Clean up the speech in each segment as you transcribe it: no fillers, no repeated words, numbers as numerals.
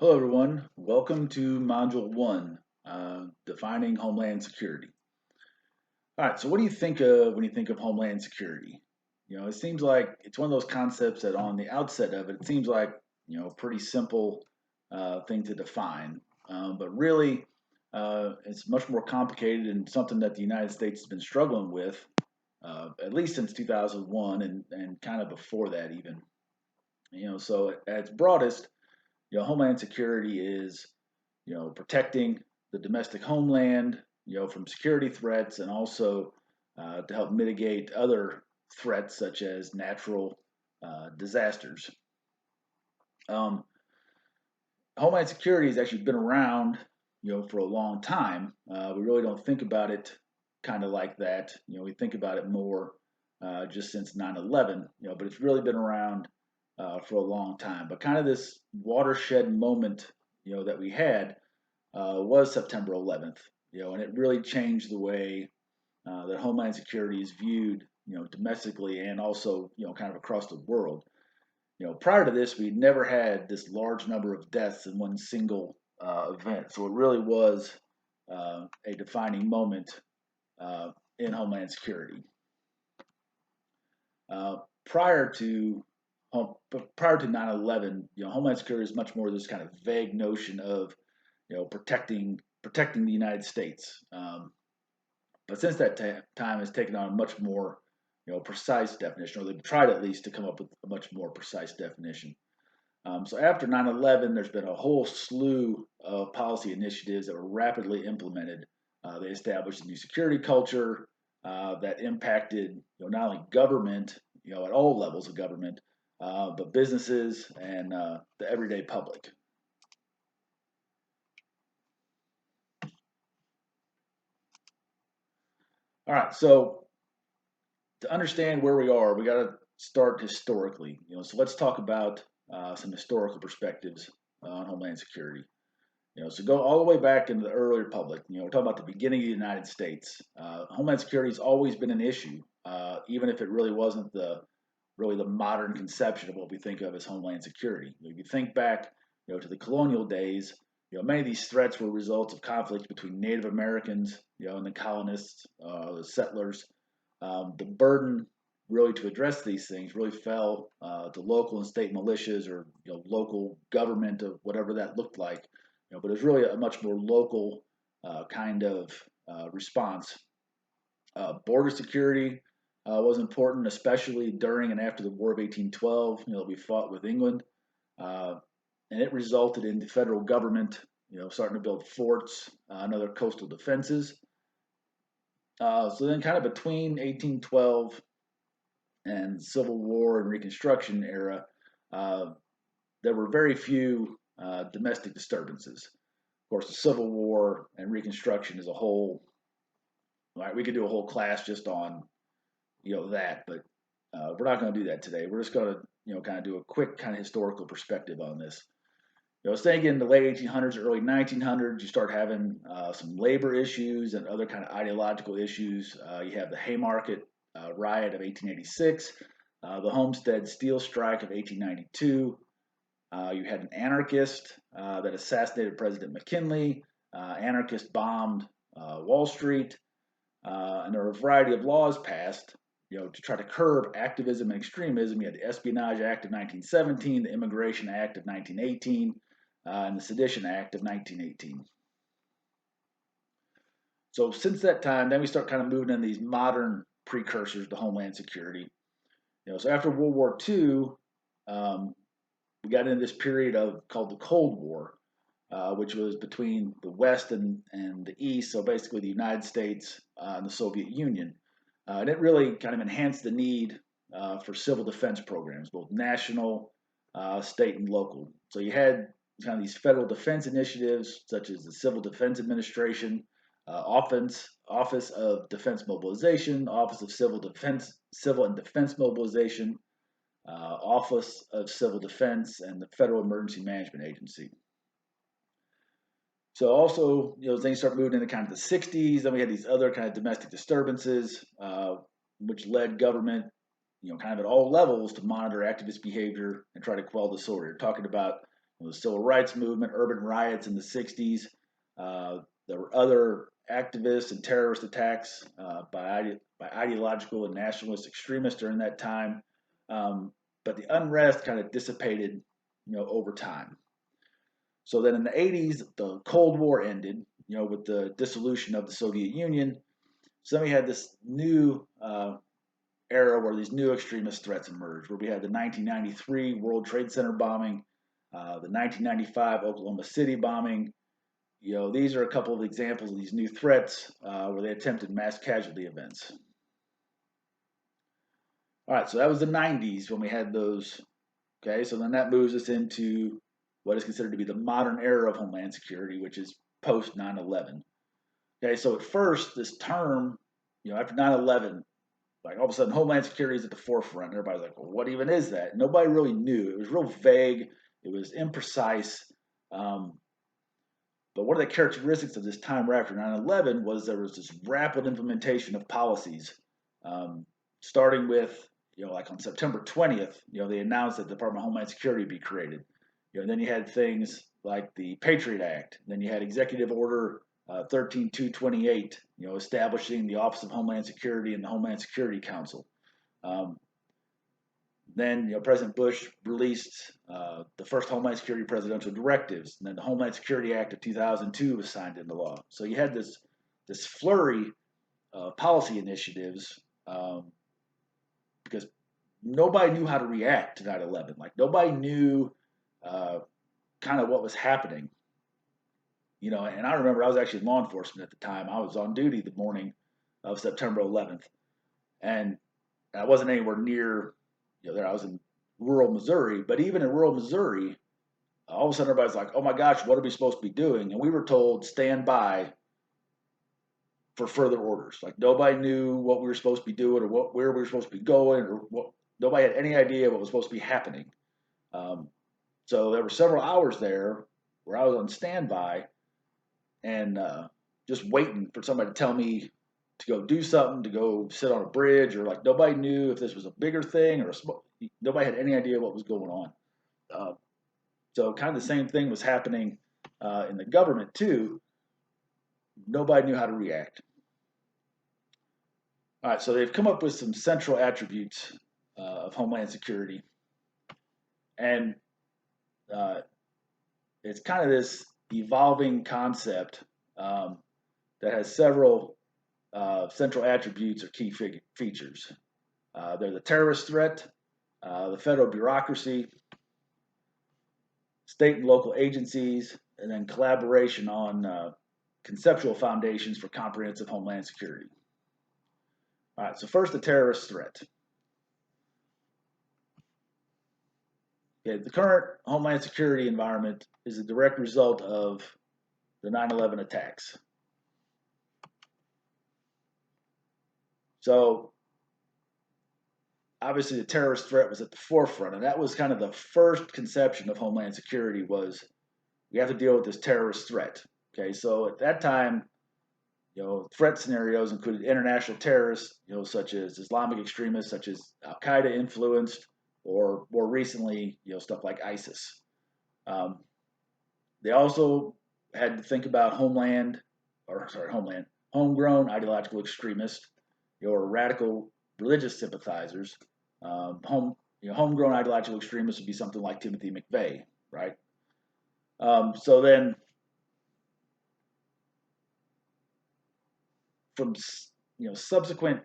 Hello, everyone. Welcome to Module 1, Defining Homeland Security. All right, so what do you think of when you think of Homeland Security? It seems like it's one of those concepts that on the outset of it, it seems like, a pretty simple thing to define. But really, it's much more complicated and something that the United States has been struggling with, at least since 2001 and kind of before that even. So at its broadest, Homeland Security is protecting the domestic homeland, from security threats and also to help mitigate other threats such as natural disasters. Um, Homeland Security has actually been around, for a long time. We really don't think about it kind of like that. We think about it more just since 9/11, but it's really been around for a long time. But kind of this watershed moment, that we had was September 11th, and it really changed the way that Homeland Security is viewed, domestically and also, kind of across the world. Prior to this, we never had this large number of deaths in one single event, so it really was a defining moment in Homeland Security. Uh, prior to prior to 9/11, Homeland Security is much more this kind of vague notion of protecting the United States. But since that time, has taken on a much more precise definition, or they've tried at least to come up with a much more precise definition. So after 9/11, there's been a whole slew of policy initiatives that were rapidly implemented. They established a new security culture that impacted not only government, at all levels of government, but businesses and the everyday public. All right, so to understand where we are, we got to start historically. So let's talk about some historical perspectives on Homeland Security. So go all the way back into the early republic. We're talking about the beginning of the United States. Homeland Security has always been an issue, even if it really wasn't the modern conception of what we think of as Homeland Security. If you think back, to the colonial days, many of these threats were results of conflicts between Native Americans, and the colonists, the settlers. The burden really to address these things really fell to local and state militias or local government of whatever that looked like. But it's really a much more local kind of response. Border security was important, especially during and after the War of 1812. We fought with England, uh, and it resulted in the federal government, starting to build forts and other coastal defenses. So then, kind of between 1812 and Civil War and Reconstruction era, uh, there were very few domestic disturbances. Of course, the Civil War and Reconstruction as a whole, right? We could do a whole class just on that, but we're not going to do that today. We're just going to kind of do a quick kind of historical perspective on this. Staying in the late 1800s, early 1900s, you start having some labor issues and other kind of ideological issues. You have the Haymarket riot of 1886, the Homestead Steel Strike of 1892. You had an anarchist that assassinated President McKinley. Anarchists bombed Wall Street, and there were a variety of laws passed, to try to curb activism and extremism. You had the Espionage Act of 1917, the Immigration Act of 1918, and the Sedition Act of 1918. So since that time, then we start kind of moving in these modern precursors to Homeland Security. So after World War II, um, we got into this period of called the Cold War, which was between the West and the East, so basically the United States and the Soviet Union. And it really kind of enhanced the need for civil defense programs, both national, state, and local. So you had kind of these federal defense initiatives, such as the Civil Defense Administration, Office of Defense Mobilization, Office of Civil and Defense Mobilization, Office of Civil Defense, and the Federal Emergency Management Agency. So also, things start moving into kind of the 60s. Then we had these other kind of domestic disturbances, which led government, kind of at all levels to monitor activist behavior and try to quell disorder. Talking about, The civil rights movement, urban riots in the 60s. There were other activist and terrorist attacks by ideological and nationalist extremists during that time. But the unrest kind of dissipated, over time. So then in the 80s, the Cold War ended, with the dissolution of the Soviet Union. So then we had this new era where these new extremist threats emerged, where we had the 1993 World Trade Center bombing, the 1995 Oklahoma City bombing. These are a couple of examples of these new threats where they attempted mass casualty events. All right, so that was the 90s when we had those. Okay, so then that moves us into what is considered to be the modern era of Homeland Security, which is post 9/11. Okay, so at first, this term, after 9/11, like all of a sudden, Homeland Security is at the forefront. Everybody's like, well, what even is that? Nobody really knew. It was real vague. It was imprecise. But one of the characteristics of this time right after 9/11 was there was this rapid implementation of policies, starting with, like on September 20th, they announced that the Department of Homeland Security would be created. And then you had things like the Patriot Act. Then you had Executive Order 13228, establishing the Office of Homeland Security and the Homeland Security Council. Then, President Bush released the first Homeland Security presidential directives, and then the Homeland Security Act of 2002 was signed into law. So you had this flurry of policy initiatives because nobody knew how to react to 9/11. Like nobody knew kind of what was happening. And I remember I was actually in law enforcement at the time. I was on duty the morning of September 11th, and I wasn't anywhere near there. I was in rural Missouri, but even in rural Missouri, all of a sudden everybody's like, "Oh my gosh, what are we supposed to be doing?" And we were told, "Stand by for further orders." Like nobody knew what we were supposed to be doing or where we were supposed to be going, or what. Nobody had any idea what was supposed to be happening. So there were several hours there where I was on standby and just waiting for somebody to tell me to go do something, to go sit on a bridge, or like nobody knew if this was a bigger thing or nobody had any idea what was going on. So kind of the same thing was happening in the government too. Nobody knew how to react. All right, so they've come up with some central attributes of Homeland Security, and it's kind of this evolving concept that has several central attributes or key features. They're the terrorist threat, the federal bureaucracy, state and local agencies, and then collaboration on conceptual foundations for comprehensive homeland security. All right, so first, the terrorist threat. Okay, the current homeland security environment is a direct result of the 9/11 attacks. So obviously the terrorist threat was at the forefront, and that was kind of the first conception of homeland security was we have to deal with this terrorist threat. Okay, so at that time, threat scenarios included international terrorists, such as Islamic extremists, such as Al Qaeda influenced, or more recently, stuff like ISIS. They also had to think about homegrown ideological extremists, or radical religious sympathizers. Homegrown ideological extremists would be something like Timothy McVeigh, right? So then, from subsequent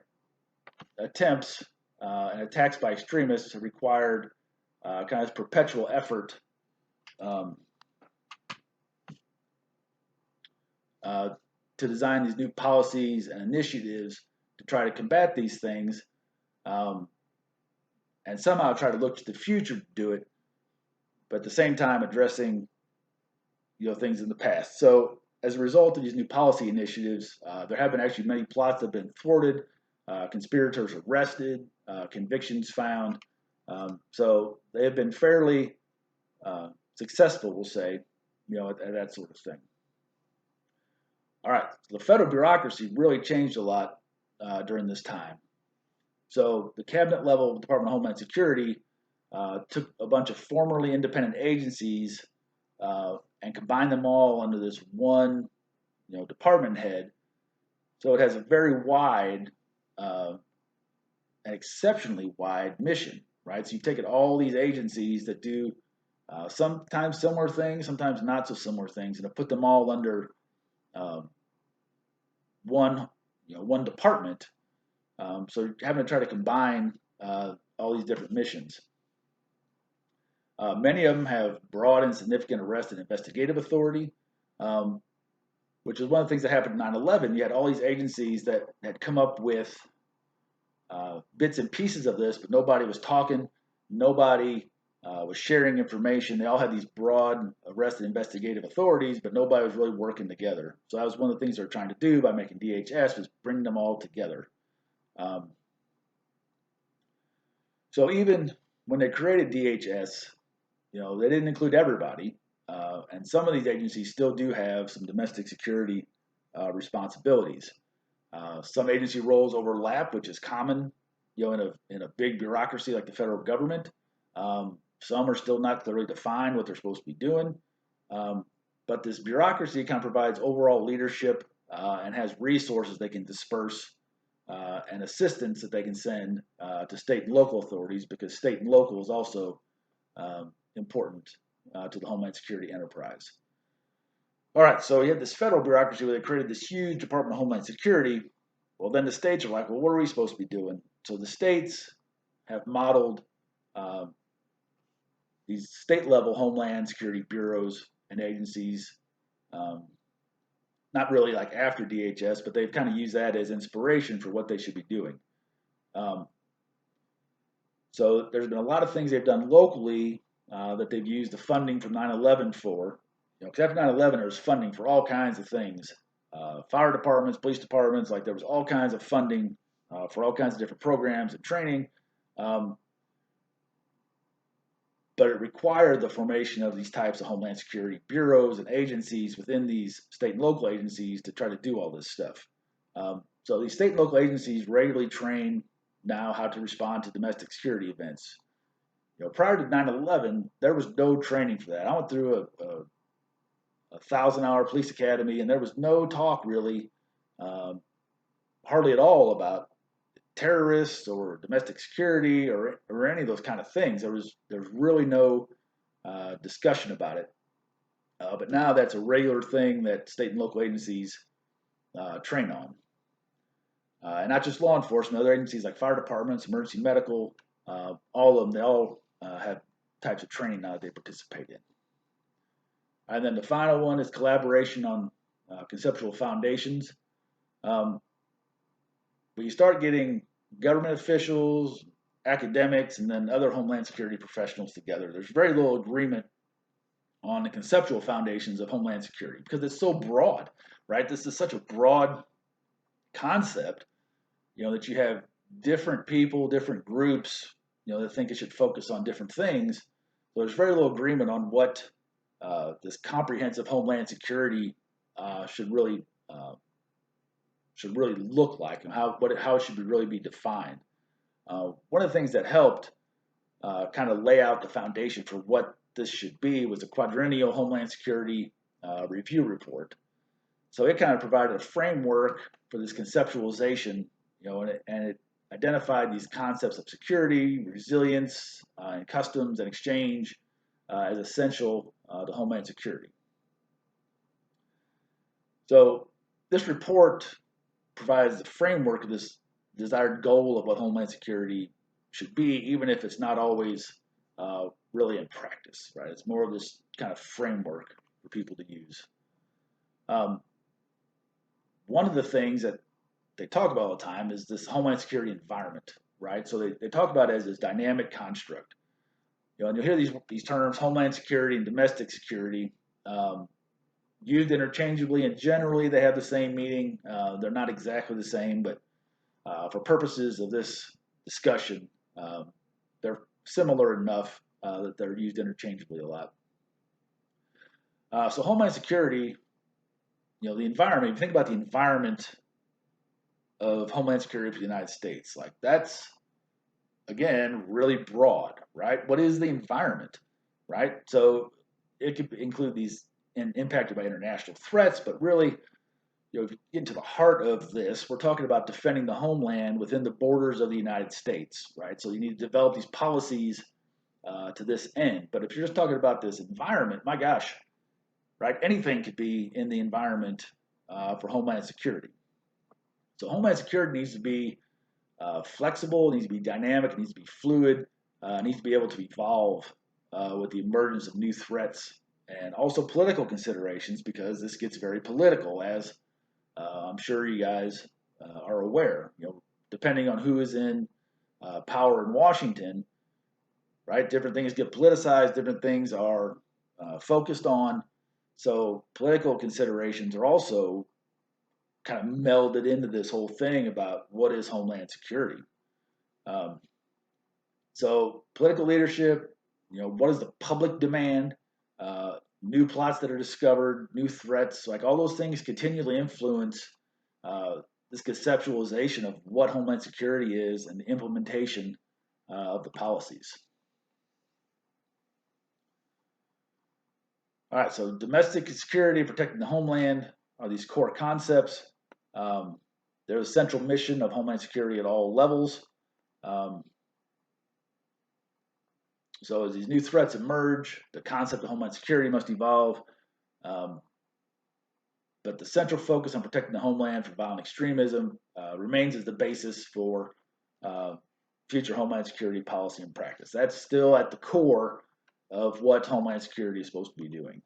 attempts and attacks by extremists have required kind of perpetual effort to design these new policies and initiatives to try to combat these things, and somehow try to look to the future to do it, but at the same time addressing things in the past. So as a result of these new policy initiatives, there have been actually many plots that have been thwarted, conspirators arrested, convictions found. So they have been fairly successful, we'll say, at that sort of thing. All right, the federal bureaucracy really changed a lot during this time. So the cabinet level of the Department of Homeland Security took a bunch of formerly independent agencies and combine them all under this one, department head. So it has a very wide, an exceptionally wide mission, right? So you've taken all these agencies that do sometimes similar things, sometimes not so similar things, and have put them all under um, one, one department. So you're having to try to combine all these different missions. Many of them have broad and significant arrest and investigative authority, um, which is one of the things that happened in 9/11. You had all these agencies that had come up with bits and pieces of this, but nobody was talking. Nobody was sharing information. They all had these broad arrest and investigative authorities, but nobody was really working together. So that was one of the things they're trying to do by making DHS was bring them all together. Um, so even when they created DHS, they didn't include everybody, and some of these agencies still do have some domestic security responsibilities. Some agency roles overlap, which is common, in a big bureaucracy like the federal government. Some are still not clearly defined what they're supposed to be doing, um, but this bureaucracy kind of provides overall leadership and has resources they can disperse and assistance that they can send to state and local authorities because state and local is also important to the Homeland Security enterprise. All right, so you have this federal bureaucracy where they created this huge Department of Homeland Security. Well, then the states are like, well, what are we supposed to be doing? So the states have modeled uh, these state level Homeland Security bureaus and agencies, um, not really like after DHS, but they've kind of used that as inspiration for what they should be doing. Um, so there's been a lot of things they've done locally that they've used the funding from 9/11 for. Because after 9/11, there was funding for all kinds of things, fire departments, police departments, like there was all kinds of funding for all kinds of different programs and training. Um, but it required the formation of these types of Homeland Security bureaus and agencies within these state and local agencies to try to do all this stuff. So these state and local agencies regularly train now how to respond to domestic security events. Prior to 9/11, there was no training for that. I went through a 1,000-hour police academy, and there was no talk really, um, hardly at all about terrorists or domestic security or any of those kind of things. There's really no discussion about it. But now that's a regular thing that state and local agencies train on. And not just law enforcement, other agencies like fire departments, emergency medical, all of them, they all have types of training now that they participate in. And then the final one is collaboration on conceptual foundations. Um, when you start getting government officials, academics, and then other Homeland Security professionals together, there's very little agreement on the conceptual foundations of Homeland Security because it's so broad, right? This is such a broad concept, that you have different people, different groups, that think it should focus on different things. So there's very little agreement on what this comprehensive Homeland Security should really look like and how it should really be defined. One of the things that helped kind of lay out the foundation for what this should be was a quadrennial Homeland Security review report. So it kind of provided a framework for this conceptualization, and it identified these concepts of security, resilience, and customs and exchange as essential to Homeland Security. So this report provides the framework of this desired goal of what Homeland Security should be, even if it's not always really in practice, right? It's more of this kind of framework for people to use. One of the things that they talk about all the time is this Homeland Security environment, right? So they talk about it as this dynamic construct. And you'll hear these terms, Homeland Security and domestic security, used interchangeably, and generally they have the same meaning. They're not exactly the same, but for purposes of this discussion, they're similar enough that they're used interchangeably a lot. So Homeland Security, the environment, if you think about the environment of Homeland Security for the United States, like that's, again, really broad, right? What is the environment, right? So it could include these impacted by international threats, but really, if you get into the heart of this, we're talking about defending the homeland within the borders of the United States, right? So you need to develop these policies to this end. But if you're just talking about this environment, my gosh, right? Anything could be in the environment for Homeland Security. So Homeland Security needs to be flexible, it needs to be dynamic, it needs to be fluid, it needs to be able to evolve with the emergence of new threats and also political considerations, because this gets very political, as I'm sure you guys are aware. Depending on who is in power in Washington, right? Different things get politicized, different things are focused on. So political considerations are also kind of melded into this whole thing about what is Homeland Security. Um, so political leadership, what is the public demand? New plots that are discovered, new threats, like all those things continually influence this conceptualization of what Homeland Security is and the implementation of the policies. All right, so domestic security, protecting the homeland are these core concepts. Um, they're the central mission of Homeland Security at all levels. Um, so as these new threats emerge, the concept of Homeland Security must evolve. Um, but the central focus on protecting the homeland from violent extremism remains as the basis for uh, future Homeland Security policy and practice. That's still at the core of what Homeland Security is supposed to be doing.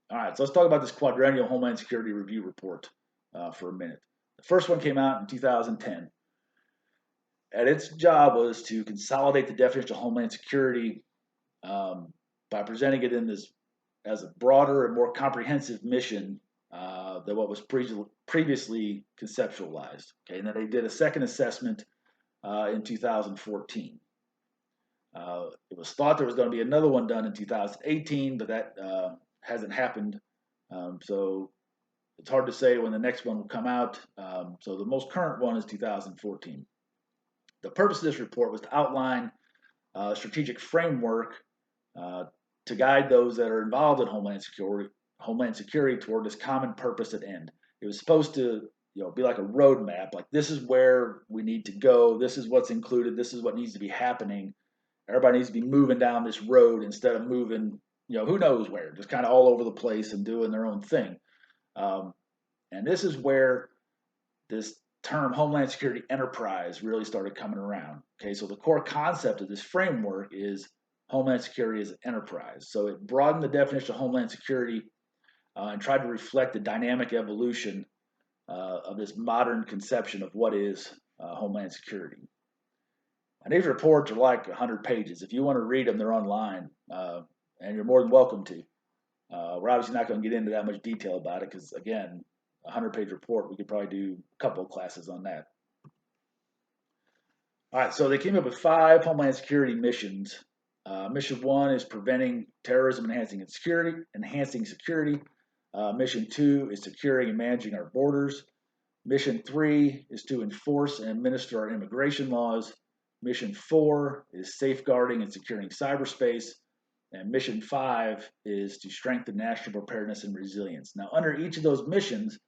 All right, so let's talk about this quadrennial Homeland Security Review Report for a minute. The first one came out in 2010, and its job was to consolidate the definition of Homeland Security by presenting it in this as a broader and more comprehensive mission than what was previously conceptualized. Okay, and then they did a second assessment in 2014. It was thought there was going to be another one done in 2018, but that hasn't happened. So it's hard to say when the next one will come out. So the most current one is 2014. The purpose of this report was to outline a strategic framework to guide those that are involved in Homeland Security toward this common purpose at end. It was supposed to be like a roadmap, like this is where we need to go, this is what's included, this is what needs to be happening. Everybody needs to be moving down this road instead of moving, who knows where, just kind of all over the place and doing their own thing. And this is where this term Homeland Security Enterprise really started coming around. Okay, so the core concept of this framework is Homeland Security as an enterprise. So it broadened the definition of Homeland Security and tried to reflect the dynamic evolution of this modern conception of what is Homeland Security. And these reports are like 100 pages. If you want to read them, they're online, and you're more than welcome to. We're obviously not going to get into that much detail about it because, again, a 100-page report, we could probably do a couple of classes on that. All right, so they came up with 5 Homeland Security missions. Mission 1 is preventing terrorism, enhancing security. Mission 2 is securing and managing our borders. Mission 3 is to enforce and administer our immigration laws. Mission 4 is safeguarding and securing cyberspace. And Mission 5 is to strengthen national preparedness and resilience. Now, under each of those missions,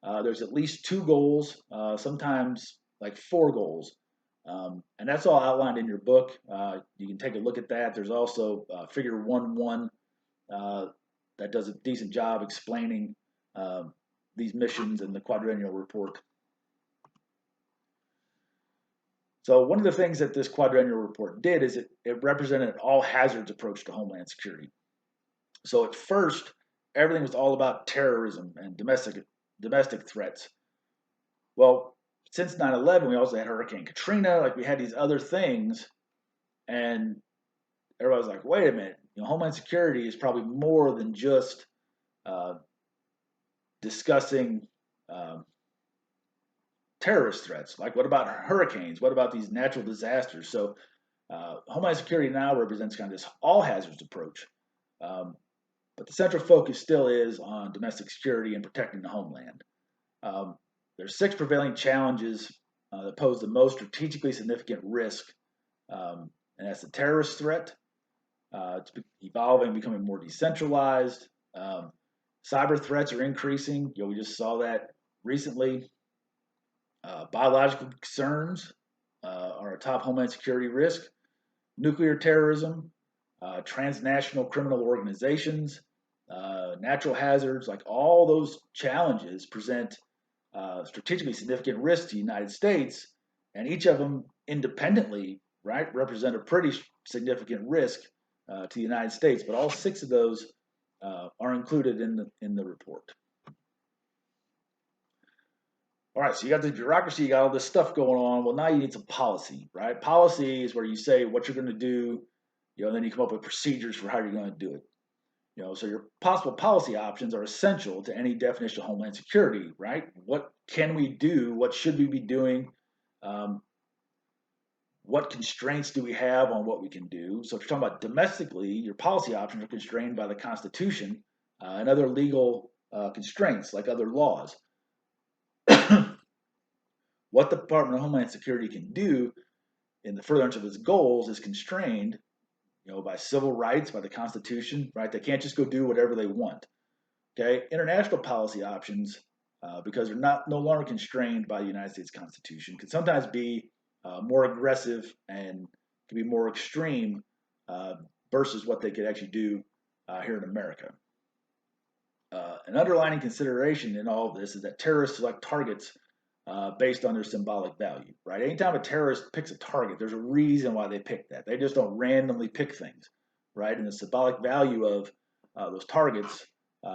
there's at least 2 goals, sometimes like 4 goals. And that's all outlined in your book. You can take a look at that. There's also figure 1.1 that does a decent job explaining these missions in the quadrennial report. So one of the things that this quadrennial report did is it represented an all hazards approach to Homeland Security. So at first, everything was all about terrorism and domestic threats. Well, since 9/11, we also had Hurricane Katrina, like we had these other things, and everybody was like, wait a minute, Homeland Security is probably more than just discussing terrorist threats. Like, what about hurricanes? What about these natural disasters? So, Homeland Security now represents kind of this all hazards approach. But the central focus still is on domestic security and protecting the homeland. There's 6 prevailing challenges that pose the most strategically significant risk, and that's the terrorist threat, It's evolving, becoming more decentralized. Cyber threats are increasing. We just saw that recently. Biological concerns are a top homeland security risk. Nuclear terrorism, transnational criminal organizations, natural hazards, like all those challenges present strategically significant risks to the United States, and each of them independently, right, represent a pretty significant risk to the United States. But all 6 of those are included in the report. All right, so you got the bureaucracy, you got all this stuff going on. Well, now you need some policy, right? Policy is where you say what you're going to do, and then you come up with procedures for how you're going to do it. So your possible policy options are essential to any definition of homeland security, right? What can we do? What should we be doing? What constraints do we have on what we can do? So if you're talking about domestically, your policy options are constrained by the Constitution and other legal constraints like other laws. What the Department of Homeland Security can do in the furtherance of its goals is constrained, by civil rights, by the Constitution, right? They can't just go do whatever they want. Okay, international policy options, because they're no longer constrained by the United States Constitution, can sometimes be more aggressive and can be more extreme versus what they could actually do here in America. An underlying consideration in all of this is that terrorists select targets based on their symbolic value, right? Anytime a terrorist picks a target, there's a reason why they pick that. They just don't randomly pick things, right? And the symbolic value of those targets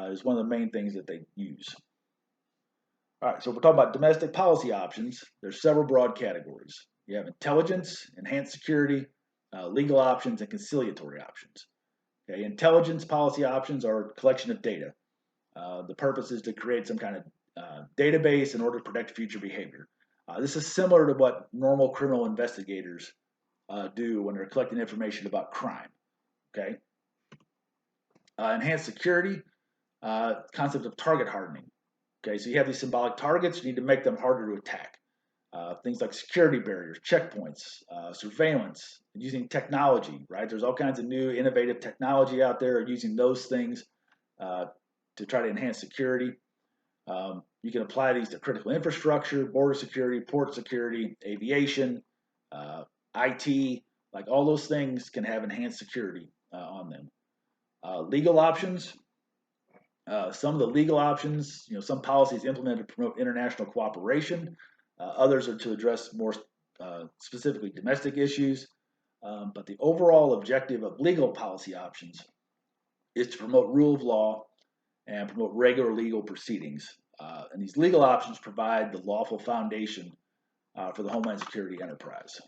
is one of the main things that they use. All right, so if we're talking about domestic policy options, there's several broad categories. You have intelligence, enhanced security, legal options, and conciliatory options. Okay, intelligence policy options are a collection of data. The purpose is to create some kind of database in order to predict future behavior. This is similar to what normal criminal investigators do when they're collecting information about crime. Okay. Enhanced security, concept of target hardening. Okay, so you have these symbolic targets, you need to make them harder to attack. Things like security barriers, checkpoints, surveillance, using technology, right? There's all kinds of new innovative technology out there using those things to try to enhance security. You can apply these to critical infrastructure, border security, port security, aviation, IT, like all those things can have enhanced security on them. Legal options, some of the legal options, some policies implemented to promote international cooperation. Others are to address more specifically domestic issues. But the overall objective of legal policy options is to promote rule of law and promote regular legal proceedings. And these legal options provide the lawful foundation for the Homeland Security enterprise.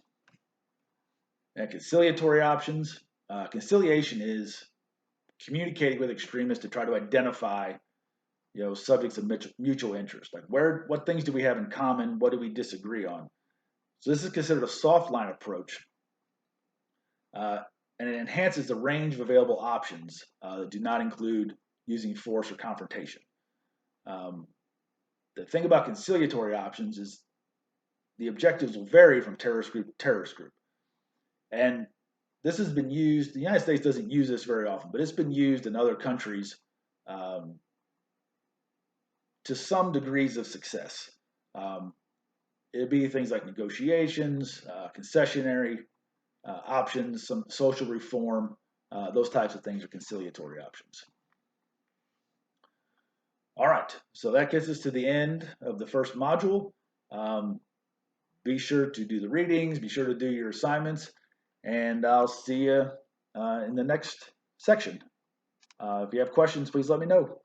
And conciliatory options. Conciliation is communicating with extremists to try to identify, subjects of mutual interest. Like what things do we have in common? What do we disagree on? So this is considered a soft line approach, and it enhances the range of available options that do not include using force or confrontation. The thing about conciliatory options is the objectives will vary from terrorist group to terrorist group. And this has been used, the United States doesn't use this very often, but it's been used in other countries to some degrees of success. It'd be things like negotiations, concessionary options, some social reform, those types of things are conciliatory options. All right, so that gets us to the end of the first module. Be sure to do the readings, be sure to do your assignments, and I'll see you in the next section. If you have questions, please let me know.